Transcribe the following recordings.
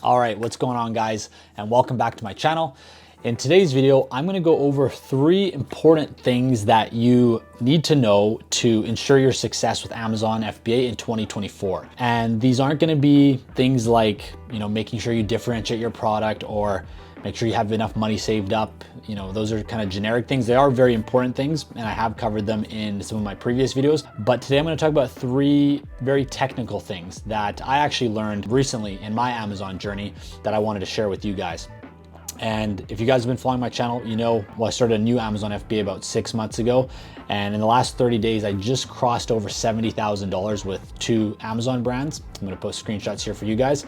All right, what's going on, guys? And welcome back to my channel. In today's video, I'm gonna go over 3 important things that you need to know to ensure your success with Amazon FBA in 2024. And these aren't gonna be things like, making sure you differentiate your product or make sure you have enough money saved up. Those are kind of generic things. They are very important things, and I have covered them in some of my previous videos. But today I'm gonna talk about 3 very technical things that I actually learned recently in my Amazon journey that I wanted to share with you guys. And if you guys have been following my channel, I started a new Amazon FBA about 6 months ago. And in the last 30 days, I just crossed over $70,000 with 2 Amazon brands. I'm gonna post screenshots here for you guys.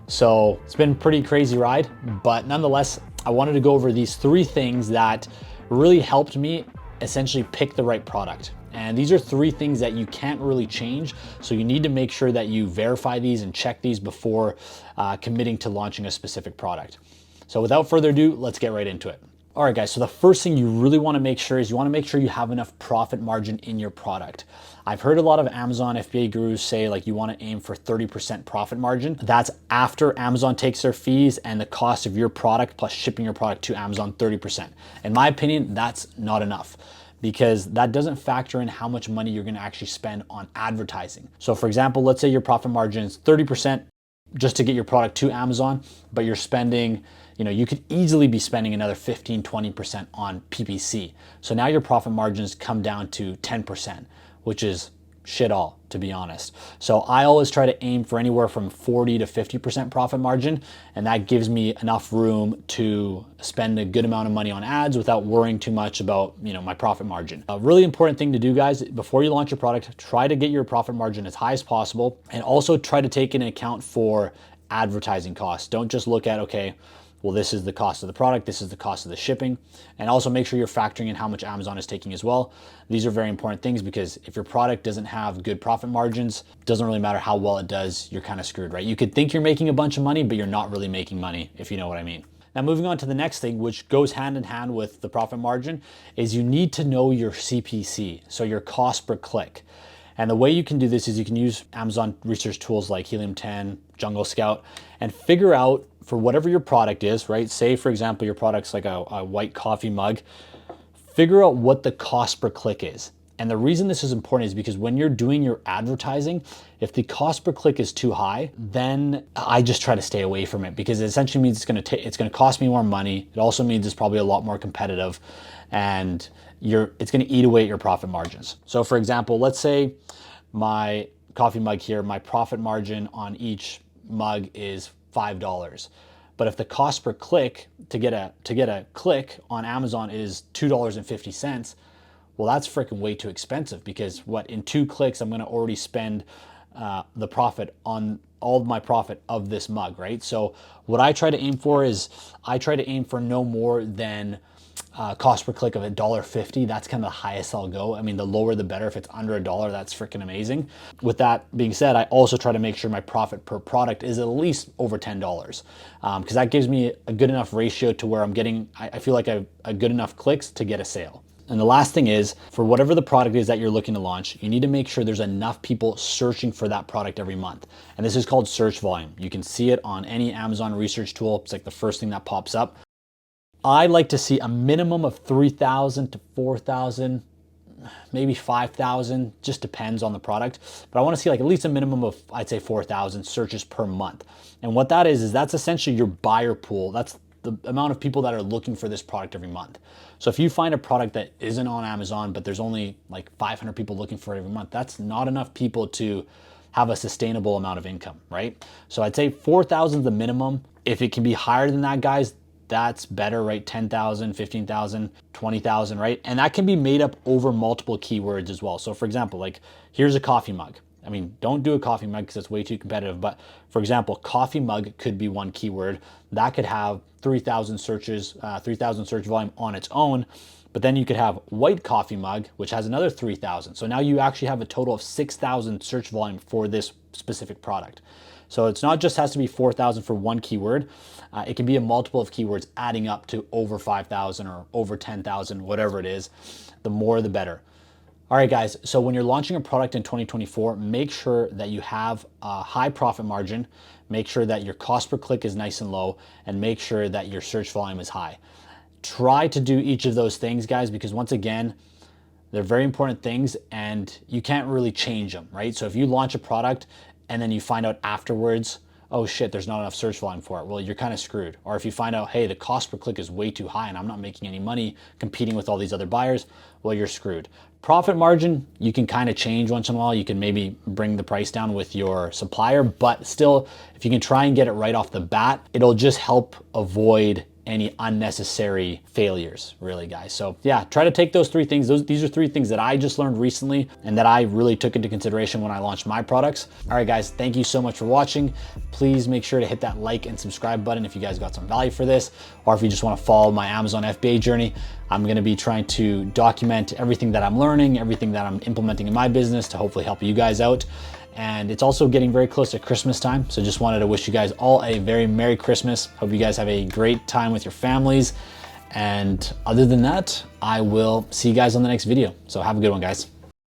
So it's been a pretty crazy ride, but nonetheless, I wanted to go over these 3 things that really helped me essentially pick the right product. And these are 3 things that you can't really change. So you need to make sure that you verify these and check these before committing to launching a specific product. So without further ado, let's get right into it. All right, guys, so the first thing you really wanna make sure is you wanna make sure you have enough profit margin in your product. I've heard a lot of Amazon FBA gurus say like you wanna aim for 30% profit margin. That's after Amazon takes their fees and the cost of your product plus shipping your product to Amazon 30%. In my opinion, that's not enough, because that doesn't factor in how much money you're gonna actually spend on advertising. So for example, let's say your profit margin is 30% just to get your product to Amazon, but you're spending, you could easily be spending another 15-20% on PPC. So now your profit margins come down to 10%, which is shit all, to be honest. So I always try to aim for anywhere from 40 to 50% profit margin, and that gives me enough room to spend a good amount of money on ads without worrying too much about, my profit margin. A really important thing to do, guys, before you launch your product, try to get your profit margin as high as possible, and also try to take into account for advertising costs. Don't just look at, okay, well, this is the cost of the product, this is the cost of the shipping, and also make sure you're factoring in how much Amazon is taking as well. These are very important things, because if your product doesn't have good profit margins, it doesn't really matter how well it does, you're kind of screwed, right? You could think you're making a bunch of money, but you're not really making money, if you know what I mean. Now, moving on to the next thing, which goes hand in hand with the profit margin, is you need to know your CPC, so your cost per click. And the way you can do this is you can use Amazon research tools like Helium 10, Jungle Scout, and figure out for whatever your product is, right? Say, for example, your product's like a white coffee mug. Figure out what the cost per click is. And the reason this is important is because when you're doing your advertising, if the cost per click is too high, then I just try to stay away from it, because it essentially means it's gonna cost me more money. It also means it's probably a lot more competitive, and it's gonna eat away at your profit margins. So for example, let's say my coffee mug here, my profit margin on each mug is $5. But if the cost per click to get a click on Amazon is $2.50, well, that's freaking way too expensive, because in 2 clicks, I'm gonna already spend the profit on all of my profit of this mug, right? So what I try to aim for is I try to aim for no more than cost per click of $1.50. That's kind of the highest I'll go. I mean, the lower the better. If it's under $1, that's freaking amazing. With that being said, I also try to make sure my profit per product is at least over $10, because that gives me a good enough ratio to where I feel like a good enough clicks to get a sale. And the last thing is, for whatever the product is that you're looking to launch, you need to make sure there's enough people searching for that product every month. And this is called search volume. You can see it on any Amazon research tool. It's like the first thing that pops up. I like to see a minimum of 3,000 to 4,000, maybe 5,000, just depends on the product. But I want to see like at least a minimum of, I'd say 4,000 searches per month. And what that is that's essentially your buyer pool. That's the amount of people that are looking for this product every month. So if you find a product that isn't on Amazon, but there's only like 500 people looking for it every month, that's not enough people to have a sustainable amount of income, right? So I'd say 4,000 is the minimum. If it can be higher than that, guys, that's better, right? 10,000, 15,000, 20,000, right? And that can be made up over multiple keywords as well. So for example, like here's a coffee mug. I mean, don't do a coffee mug because it's way too competitive. But for example, coffee mug could be one keyword. That could have 3,000 searches, 3,000 search volume on its own. But then you could have white coffee mug, which has another 3,000. So now you actually have a total of 6,000 search volume for this specific product. So it's not just has to be 4,000 for one keyword. It can be a multiple of keywords adding up to over 5,000 or over 10,000, whatever it is. The more, the better. All right, guys, so when you're launching a product in 2024, make sure that you have a high profit margin. make sure that your cost per click is nice and low, and make sure that your search volume is high. Try to do each of those things, guys, because once again, they're very important things and you can't really change them, right? So if you launch a product and then you find out afterwards, oh shit, there's not enough search volume for it, well, you're kind of screwed. Or if you find out, hey, the cost per click is way too high and I'm not making any money competing with all these other buyers, well, you're screwed. Profit margin, you can kind of change once in a while. You can maybe bring the price down with your supplier, but still, if you can try and get it right off the bat, it'll just help avoid any unnecessary failures, really, guys. So yeah, try to take those three things. These are three things that I just learned recently and that I really took into consideration when I launched my products. All right, guys, thank you so much for watching. Please make sure to hit that like and subscribe button if you guys got some value for this, or if you just want to follow my Amazon FBA journey. I'm going to be trying to document everything that I'm learning, everything that I'm implementing in my business to hopefully help you guys out. And it's also getting very close to Christmas time. So just wanted to wish you guys all a very Merry Christmas. Hope you guys have a great time with your families. And other than that, I will see you guys on the next video. So have a good one, guys.